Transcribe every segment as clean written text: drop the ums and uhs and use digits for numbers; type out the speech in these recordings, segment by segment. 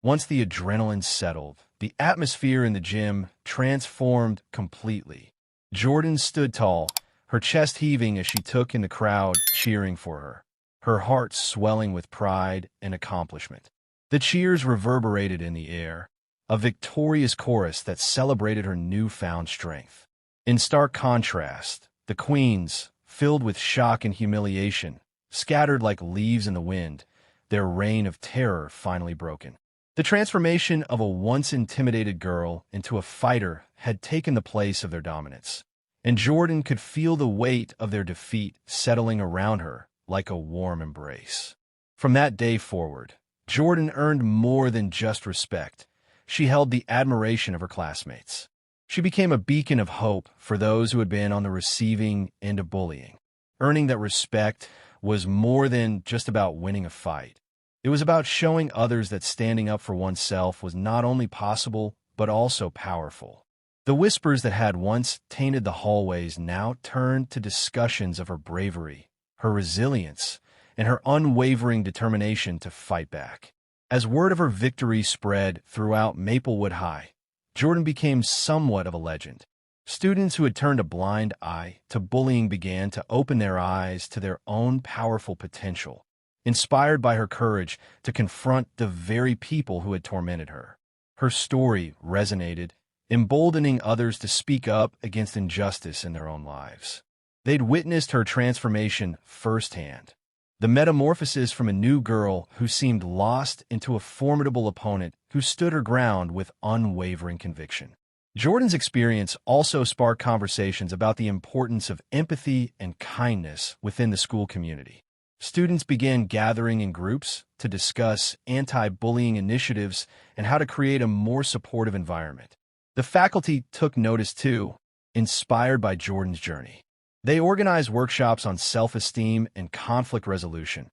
Once the adrenaline settled, the atmosphere in the gym transformed completely. Jordan stood tall, her chest heaving as she took in the crowd cheering for her, her heart swelling with pride and accomplishment. The cheers reverberated in the air, a victorious chorus that celebrated her newfound strength. In stark contrast, the queens, filled with shock and humiliation, scattered like leaves in the wind, their reign of terror finally broken. The transformation of a once intimidated girl into a fighter had taken the place of their dominance, and Jordan could feel the weight of their defeat settling around her like a warm embrace. From that day forward, Jordan earned more than just respect. She held the admiration of her classmates. She became a beacon of hope for those who had been on the receiving end of bullying. Earning that respect was more than just about winning a fight. It was about showing others that standing up for oneself was not only possible, but also powerful. The whispers that had once tainted the hallways now turned to discussions of her bravery, her resilience, and her unwavering determination to fight back. As word of her victory spread throughout Maplewood High, Jordan became somewhat of a legend. Students who had turned a blind eye to bullying began to open their eyes to their own powerful potential, inspired by her courage to confront the very people who had tormented her. Her story resonated, emboldening others to speak up against injustice in their own lives. They'd witnessed her transformation firsthand, the metamorphosis from a new girl who seemed lost into a formidable opponent who stood her ground with unwavering conviction. Jordan's experience also sparked conversations about the importance of empathy and kindness within the school community. Students began gathering in groups to discuss anti-bullying initiatives and how to create a more supportive environment. The faculty took notice too, inspired by Jordan's journey. They organized workshops on self-esteem and conflict resolution,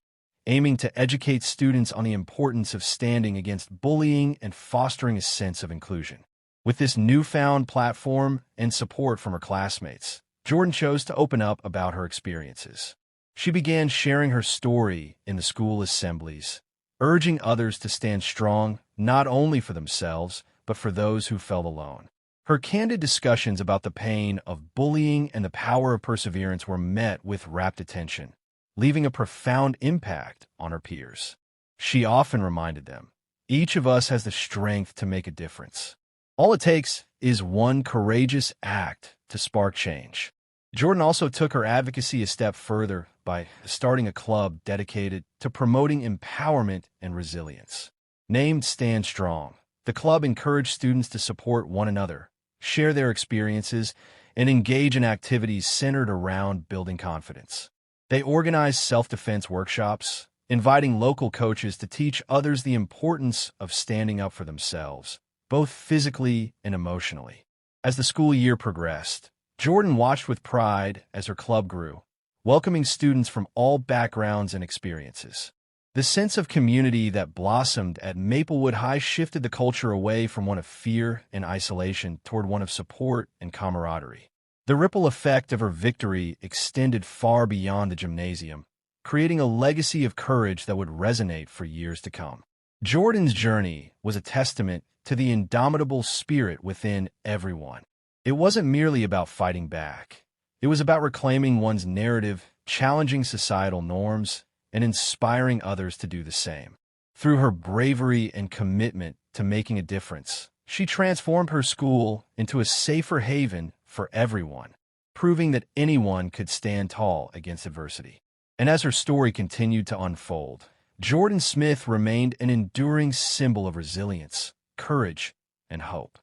aiming to educate students on the importance of standing against bullying and fostering a sense of inclusion. With this newfound platform and support from her classmates, Jordan chose to open up about her experiences. She began sharing her story in the school assemblies, urging others to stand strong not only for themselves, but for those who felt alone. Her candid discussions about the pain of bullying and the power of perseverance were met with rapt attention, leaving a profound impact on her peers. She often reminded them, each of us has the strength to make a difference. All it takes is one courageous act to spark change. Jordan also took her advocacy a step further by starting a club dedicated to promoting empowerment and resilience. Named Stand Strong, the club encouraged students to support one another, share their experiences, and engage in activities centered around building confidence. They organized self-defense workshops, inviting local coaches to teach others the importance of standing up for themselves, both physically and emotionally. As the school year progressed, Jordan watched with pride as her club grew, welcoming students from all backgrounds and experiences. The sense of community that blossomed at Maplewood High shifted the culture away from one of fear and isolation toward one of support and camaraderie. The ripple effect of her victory extended far beyond the gymnasium, creating a legacy of courage that would resonate for years to come. Jordan's journey was a testament to the indomitable spirit within everyone. It wasn't merely about fighting back. It was about reclaiming one's narrative, challenging societal norms, and inspiring others to do the same. Through her bravery and commitment to making a difference, she transformed her school into a safer haven for everyone, proving that anyone could stand tall against adversity. And as her story continued to unfold, Jordan Smith remained an enduring symbol of resilience, courage, and hope.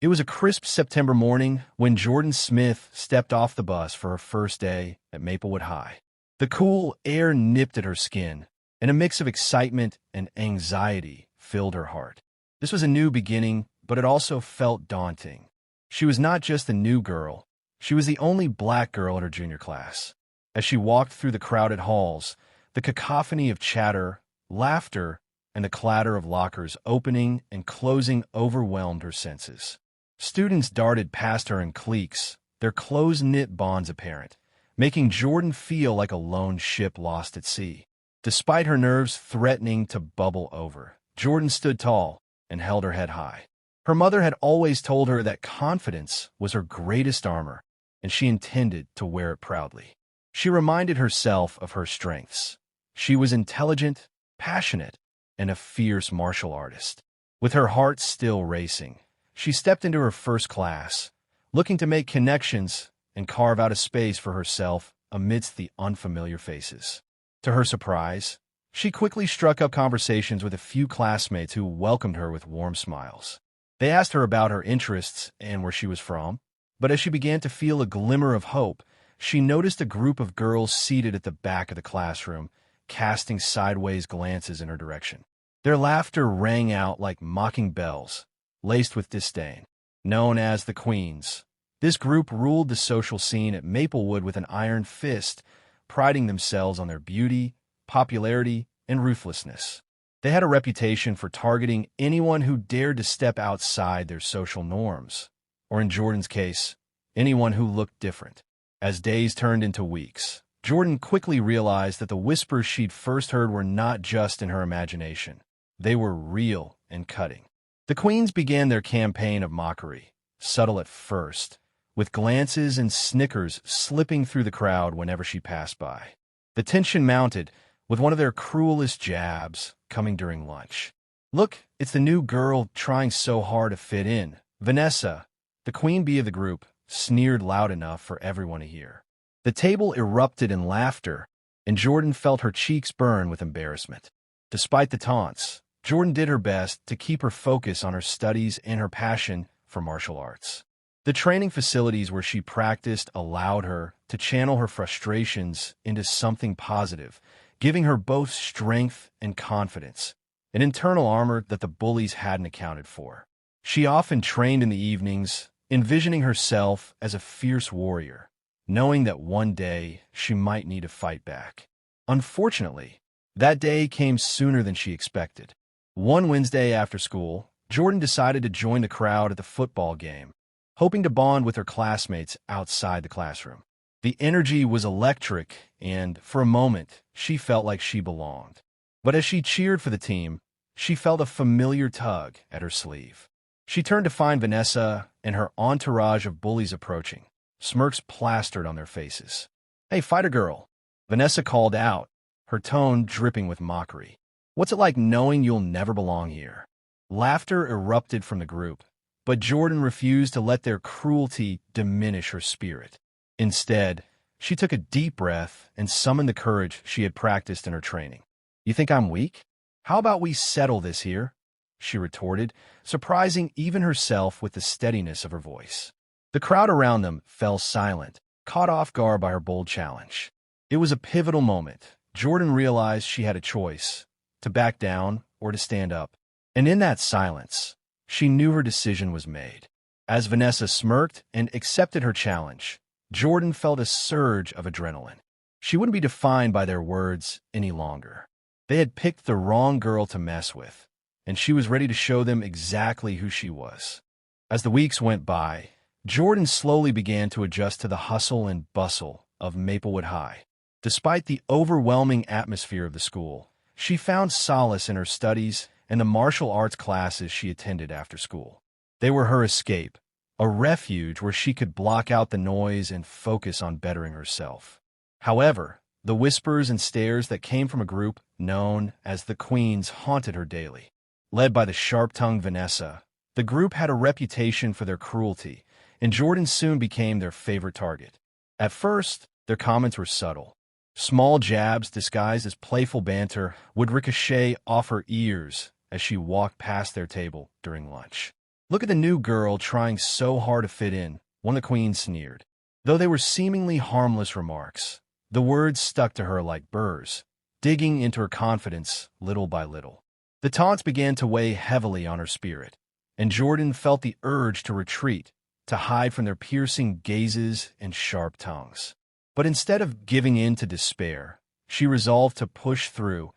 It was a crisp September morning when Jordan Smith stepped off the bus for her first day at Maplewood High. The cool air nipped at her skin, and a mix of excitement and anxiety filled her heart. This was a new beginning, but it also felt daunting. She was not just a new girl. She was the only black girl in her junior class. As she walked through the crowded halls, the cacophony of chatter, laughter, and the clatter of lockers opening and closing overwhelmed her senses. Students darted past her in cliques, their close-knit bonds apparent, making Jordan feel like a lone ship lost at sea. Despite her nerves threatening to bubble over, Jordan stood tall, and held her head high. Her mother had always told her that confidence was her greatest armor, and she intended to wear it proudly. She reminded herself of her strengths. She was intelligent, passionate, and a fierce martial artist. With her heart still racing, she stepped into her first class, looking to make connections and carve out a space for herself amidst the unfamiliar faces. To her surprise, she quickly struck up conversations with a few classmates who welcomed her with warm smiles. They asked her about her interests and where she was from, but as she began to feel a glimmer of hope, she noticed a group of girls seated at the back of the classroom, casting sideways glances in her direction. Their laughter rang out like mocking bells, laced with disdain. Known as the Queens, this group ruled the social scene at Maplewood with an iron fist, priding themselves on their beauty, popularity, and ruthlessness. They had a reputation for targeting anyone who dared to step outside their social norms, or in Jordan's case, anyone who looked different. As days turned into weeks, Jordan quickly realized that the whispers she'd first heard were not just in her imagination. They were real and cutting. The Queens began their campaign of mockery, subtle at first, with glances and snickers slipping through the crowd whenever she passed by. The tension mounted, with one of their cruelest jabs coming during lunch. "Look, it's the new girl trying so hard to fit in." Vanessa, the queen bee of the group, sneered loud enough for everyone to hear. The table erupted in laughter, and Jordan felt her cheeks burn with embarrassment. Despite the taunts, Jordan did her best to keep her focus on her studies and her passion for martial arts. The training facilities where she practiced allowed her to channel her frustrations into something positive, giving her both strength and confidence, an internal armor that the bullies hadn't accounted for. She often trained in the evenings, envisioning herself as a fierce warrior, knowing that one day she might need to fight back. Unfortunately, that day came sooner than she expected. One Wednesday after school, Jordan decided to join the crowd at the football game, hoping to bond with her classmates outside the classroom. The energy was electric, and for a moment, she felt like she belonged. But as she cheered for the team, she felt a familiar tug at her sleeve. She turned to find Vanessa and her entourage of bullies approaching, smirks plastered on their faces. "Hey, fighter girl," Vanessa called out, her tone dripping with mockery. "What's it like knowing you'll never belong here?" Laughter erupted from the group, but Jordan refused to let their cruelty diminish her spirit. Instead, she took a deep breath and summoned the courage she had practiced in her training. "You think I'm weak? How about we settle this here?" she retorted, surprising even herself with the steadiness of her voice. The crowd around them fell silent, caught off guard by her bold challenge. It was a pivotal moment. Jordan realized she had a choice, to back down or to stand up. And in that silence, she knew her decision was made. As Vanessa smirked and accepted her challenge, Jordan felt a surge of adrenaline. She wouldn't be defined by their words any longer. They had picked the wrong girl to mess with, and she was ready to show them exactly who she was. As the weeks went by, Jordan slowly began to adjust to the hustle and bustle of Maplewood High. Despite the overwhelming atmosphere of the school, she found solace in her studies and the martial arts classes she attended after school. They were her escape, a refuge where she could block out the noise and focus on bettering herself. However, the whispers and stares that came from a group known as the Queens haunted her daily. Led by the sharp-tongued Vanessa, the group had a reputation for their cruelty, and Jordan soon became their favorite target. At first, their comments were subtle. Small jabs disguised as playful banter would ricochet off her ears as she walked past their table during lunch. "Look at the new girl trying so hard to fit in," one of the queens sneered. Though they were seemingly harmless remarks, the words stuck to her like burrs, digging into her confidence little by little. The taunts began to weigh heavily on her spirit, and Jordan felt the urge to retreat, to hide from their piercing gazes and sharp tongues. But instead of giving in to despair, she resolved to push through,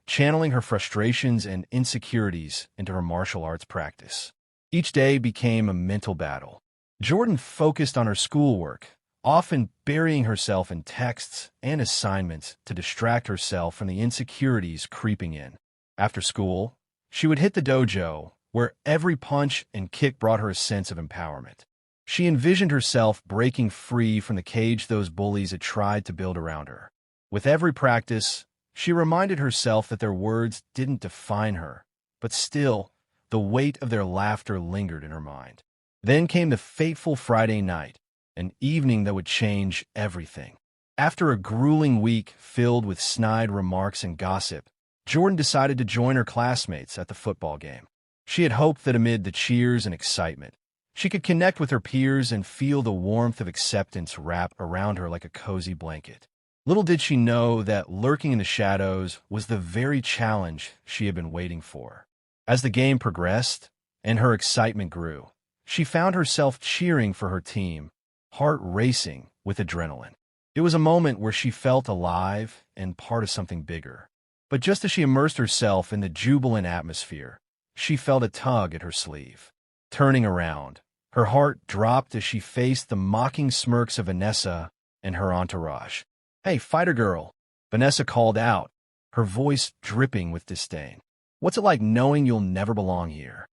channeling her frustrations and insecurities into her martial arts practice. Each day became a mental battle. Jordan focused on her schoolwork, often burying herself in texts and assignments to distract herself from the insecurities creeping in. After school, she would hit the dojo, where every punch and kick brought her a sense of empowerment. She envisioned herself breaking free from the cage those bullies had tried to build around her. With every practice, she reminded herself that their words didn't define her, but still, the weight of their laughter lingered in her mind. Then came the fateful Friday night, an evening that would change everything. After a grueling week filled with snide remarks and gossip, Jordan decided to join her classmates at the football game. She had hoped that amid the cheers and excitement, she could connect with her peers and feel the warmth of acceptance wrap around her like a cozy blanket. Little did she know that lurking in the shadows was the very challenge she had been waiting for. As the game progressed and her excitement grew, she found herself cheering for her team, heart racing with adrenaline. It was a moment where she felt alive and part of something bigger. But just as she immersed herself in the jubilant atmosphere, she felt a tug at her sleeve. Turning around, her heart dropped as she faced the mocking smirks of Vanessa and her entourage. "Hey, fighter girl," Vanessa called out, her voice dripping with disdain. "What's it like knowing you'll never belong here?"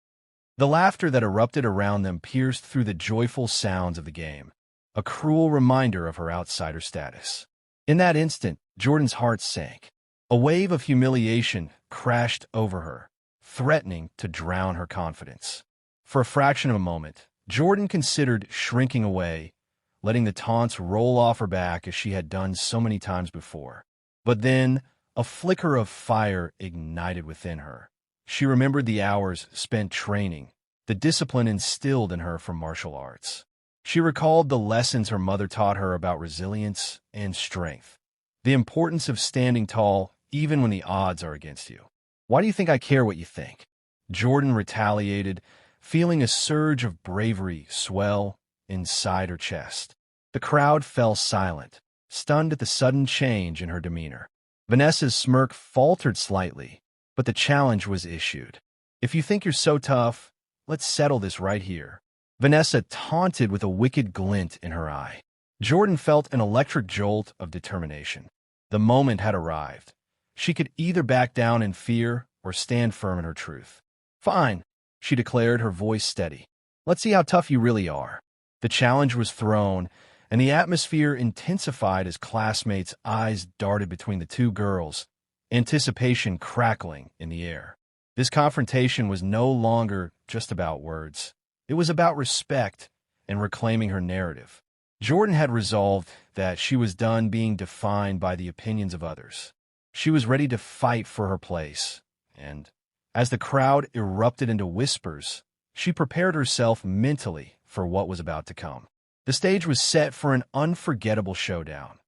The laughter that erupted around them pierced through the joyful sounds of the game, a cruel reminder of her outsider status. In that instant, Jordan's heart sank. A wave of humiliation crashed over her, threatening to drown her confidence. For a fraction of a moment, Jordan considered shrinking away, letting the taunts roll off her back as she had done so many times before. But then, a flicker of fire ignited within her. She remembered the hours spent training, the discipline instilled in her from martial arts. She recalled the lessons her mother taught her about resilience and strength, the importance of standing tall even when the odds are against you. "Why do you think I care what you think?" Jordan retaliated, feeling a surge of bravery swell inside her chest. The crowd fell silent, stunned at the sudden change in her demeanor. Vanessa's smirk faltered slightly, but the challenge was issued. "If you think you're so tough, let's settle this right here." Vanessa taunted with a wicked glint in her eye. Jordan felt an electric jolt of determination. The moment had arrived. She could either back down in fear or stand firm in her truth. "Fine," she declared, her voice steady. "Let's see how tough you really are." The challenge was thrown, and the atmosphere intensified as classmates' eyes darted between the two girls, anticipation crackling in the air. This confrontation was no longer just about words. It was about respect and reclaiming her narrative. Jordan had resolved that she was done being defined by the opinions of others. She was ready to fight for her place, and as the crowd erupted into whispers, she prepared herself mentally for what was about to come. The stage was set for an unforgettable showdown,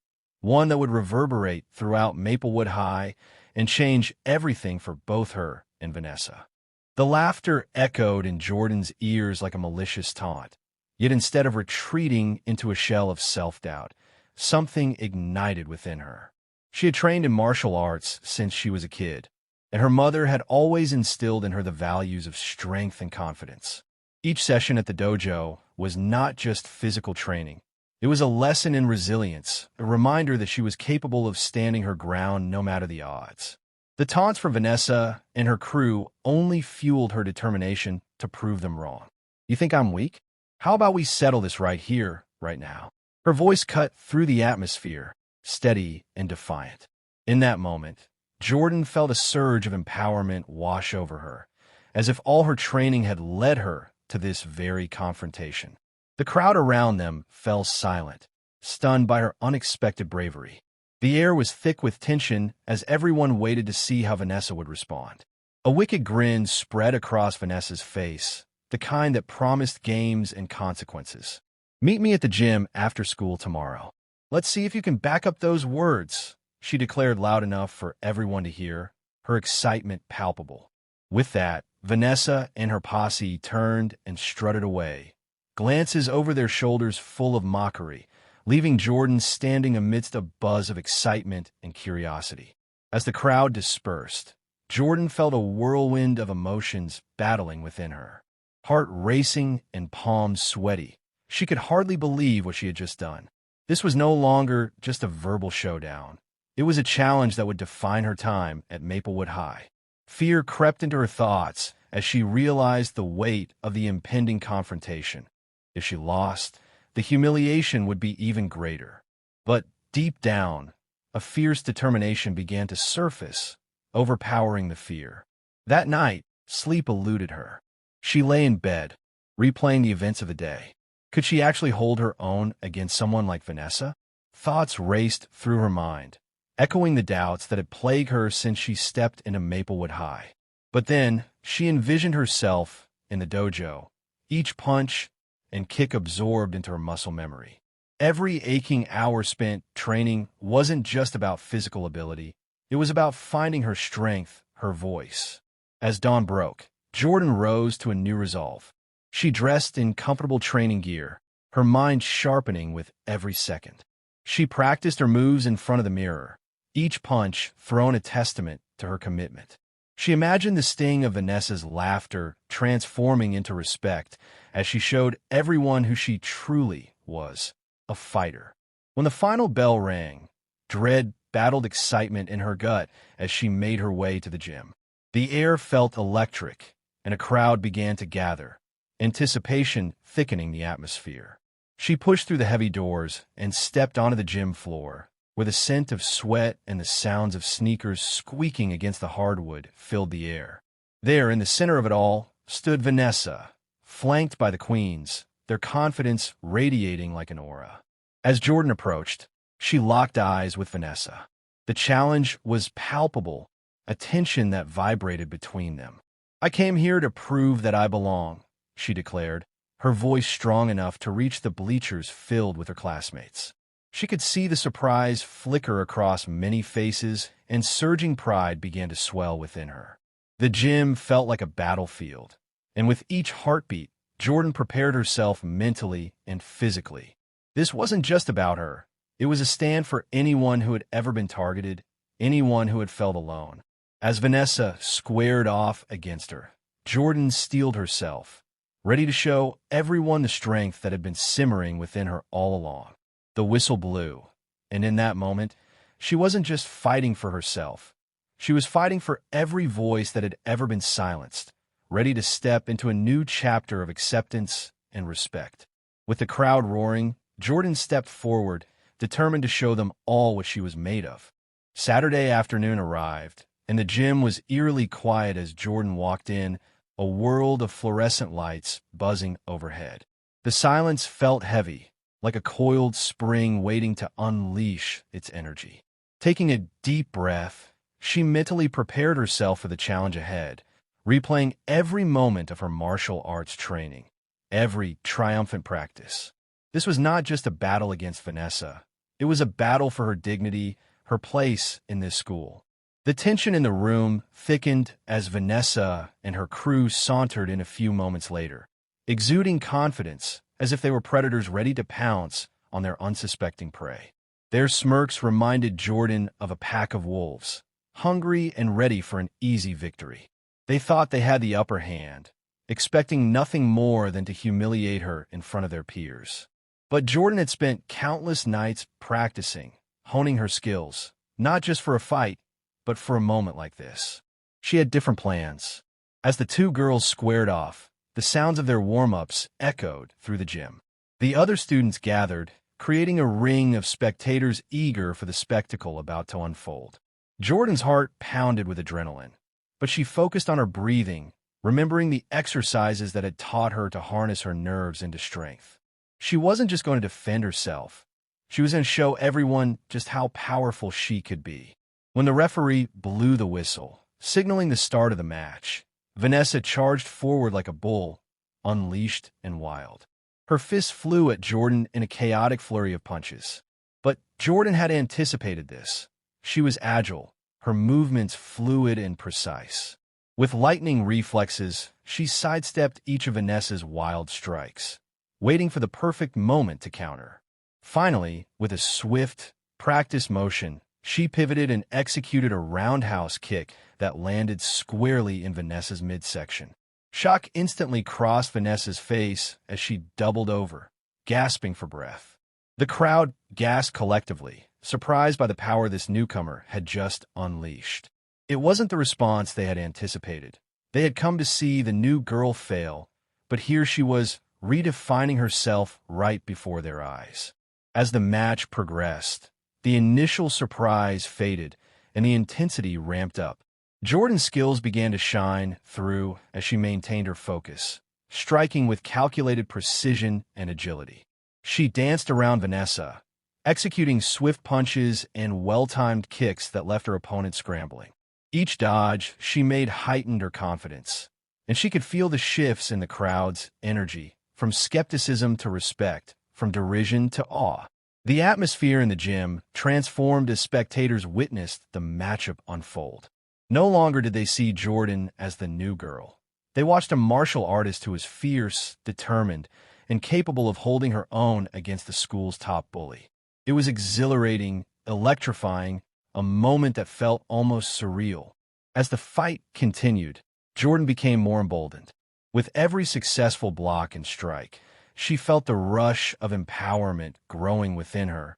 one that would reverberate throughout Maplewood High and change everything for both her and Vanessa. The laughter echoed in Jordan's ears like a malicious taunt, yet instead of retreating into a shell of self-doubt, something ignited within her. She had trained in martial arts since she was a kid, and her mother had always instilled in her the values of strength and confidence. Each session at the dojo was not just physical training. It was a lesson in resilience, a reminder that she was capable of standing her ground no matter the odds. The taunts from Vanessa and her crew only fueled her determination to prove them wrong. "You think I'm weak? How about we settle this right here, right now?" Her voice cut through the atmosphere, steady and defiant. In that moment, Jordan felt a surge of empowerment wash over her, as if all her training had led her to this very confrontation. The crowd around them fell silent, stunned by her unexpected bravery. The air was thick with tension as everyone waited to see how Vanessa would respond. A wicked grin spread across Vanessa's face, the kind that promised games and consequences. "Meet me at the gym after school tomorrow. Let's see if you can back up those words," she declared loud enough for everyone to hear, her excitement palpable. With that, Vanessa and her posse turned and strutted away, glances over their shoulders full of mockery, leaving Jordan standing amidst a buzz of excitement and curiosity. As the crowd dispersed, Jordan felt a whirlwind of emotions battling within her. Heart racing and palms sweaty, she could hardly believe what she had just done. This was no longer just a verbal showdown. It was a challenge that would define her time at Maplewood High. Fear crept into her thoughts as she realized the weight of the impending confrontation. If she lost, the humiliation would be even greater. But deep down, a fierce determination began to surface, overpowering the fear. That night, sleep eluded her. She lay in bed, replaying the events of the day. Could she actually hold her own against someone like Vanessa? Thoughts raced through her mind, echoing the doubts that had plagued her since she stepped into Maplewood High. But then, she envisioned herself in the dojo, each punch and kick absorbed into her muscle memory. Every aching hour spent training wasn't just about physical ability, it was about finding her strength, her voice. As dawn broke, Jordan rose to a new resolve. She dressed in comfortable training gear, her mind sharpening with every second. She practiced her moves in front of the mirror, each punch thrown a testament to her commitment. She imagined the sting of Vanessa's laughter transforming into respect as she showed everyone who she truly was, a fighter. When the final bell rang, dread battled excitement in her gut as she made her way to the gym. The air felt electric, and a crowd began to gather, anticipation thickening the atmosphere. She pushed through the heavy doors and stepped onto the gym floor, where the scent of sweat and the sounds of sneakers squeaking against the hardwood filled the air. There, in the center of it all, stood Vanessa, flanked by the queens, their confidence radiating like an aura. As Jordan approached, she locked eyes with Vanessa. The challenge was palpable, a tension that vibrated between them. "I came here to prove that I belong," she declared, her voice strong enough to reach the bleachers filled with her classmates. She could see the surprise flicker across many faces, and surging pride began to swell within her. The gym felt like a battlefield, and with each heartbeat, Jordan prepared herself mentally and physically. This wasn't just about her. It was a stand for anyone who had ever been targeted, anyone who had felt alone. As Vanessa squared off against her, Jordan steeled herself, ready to show everyone the strength that had been simmering within her all along. The whistle blew, and in that moment, she wasn't just fighting for herself. She was fighting for every voice that had ever been silenced, ready to step into a new chapter of acceptance and respect. With the crowd roaring, Jordan stepped forward, determined to show them all what she was made of. Saturday afternoon arrived, and the gym was eerily quiet as Jordan walked in, a world of fluorescent lights buzzing overhead. The silence felt heavy, like a coiled spring waiting to unleash its energy. Taking a deep breath, she mentally prepared herself for the challenge ahead, replaying every moment of her martial arts training, every triumphant practice. This was not just a battle against Vanessa. It was a battle for her dignity, her place in this school. The tension in the room thickened as Vanessa and her crew sauntered in a few moments later, exuding confidence as if they were predators ready to pounce on their unsuspecting prey. Their smirks reminded Jordan of a pack of wolves, hungry and ready for an easy victory. They thought they had the upper hand, expecting nothing more than to humiliate her in front of their peers. But Jordan had spent countless nights practicing, honing her skills, not just for a fight, but for a moment like this. She had different plans. As the two girls squared off, the sounds of their warm-ups echoed through the gym. The other students gathered, creating a ring of spectators eager for the spectacle about to unfold. Jordan's heart pounded with adrenaline, but she focused on her breathing, remembering the exercises that had taught her to harness her nerves into strength. She wasn't just going to defend herself. She was going to show everyone just how powerful she could be. When the referee blew the whistle, signaling the start of the match, Vanessa charged forward like a bull, unleashed and wild. Her fists flew at Jordan in a chaotic flurry of punches. But Jordan had anticipated this. She was agile, her movements fluid and precise. With lightning reflexes, she sidestepped each of Vanessa's wild strikes, waiting for the perfect moment to counter. Finally, with a swift, practiced motion, she pivoted and executed a roundhouse kick that landed squarely in Vanessa's midsection. Shock instantly crossed Vanessa's face as she doubled over, gasping for breath. The crowd gasped collectively, surprised by the power this newcomer had just unleashed. It wasn't the response they had anticipated, They had come to see the new girl fail, but here she was redefining herself right before their eyes. As the match progressed, the initial surprise faded and the intensity ramped up. Jordan's skills began to shine through as she maintained her focus, striking with calculated precision and agility. She danced around Vanessa, executing swift punches and well-timed kicks that left her opponent scrambling. Each dodge she made heightened her confidence, and she could feel the shifts in the crowd's energy, from skepticism to respect, from derision to awe. The atmosphere in the gym transformed as spectators witnessed the matchup unfold. No longer did they see Jordan as the new girl. They watched a martial artist who was fierce, determined, and capable of holding her own against the school's top bully. It was exhilarating, electrifying, a moment that felt almost surreal. As the fight continued, Jordan became more emboldened. With every successful block and strike, she felt the rush of empowerment growing within her.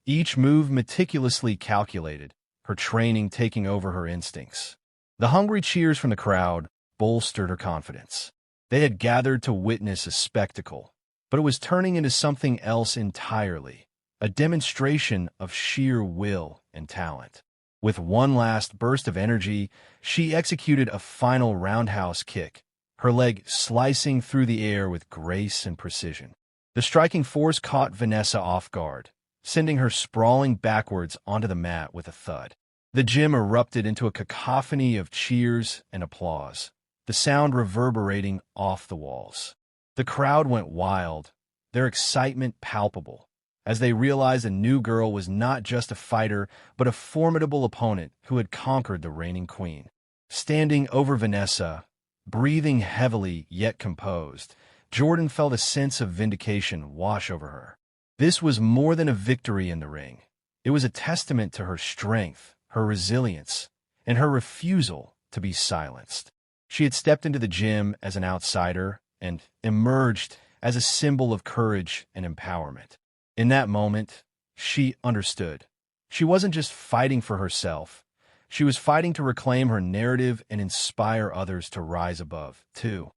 Each move meticulously calculated, her training taking over her instincts. The hungry cheers from the crowd bolstered her confidence. They had gathered to witness a spectacle, but it was turning into something else entirely, a demonstration of sheer will and talent. With one last burst of energy, she executed a final roundhouse kick, her leg slicing through the air with grace and precision. The striking force caught Vanessa off guard, sending her sprawling backwards onto the mat with a thud. The gym erupted into a cacophony of cheers and applause, the sound reverberating off the walls. The crowd went wild, their excitement palpable, as they realized a new girl was not just a fighter, but a formidable opponent who had conquered the reigning queen. Standing over Vanessa, breathing heavily yet composed, Jordan felt a sense of vindication wash over her. This was more than a victory in the ring. It was a testament to her strength, her resilience, and her refusal to be silenced. She had stepped into the gym as an outsider and emerged as a symbol of courage and empowerment. In that moment, she understood. She wasn't just fighting for herself. She was fighting to reclaim her narrative and inspire others to rise above, too.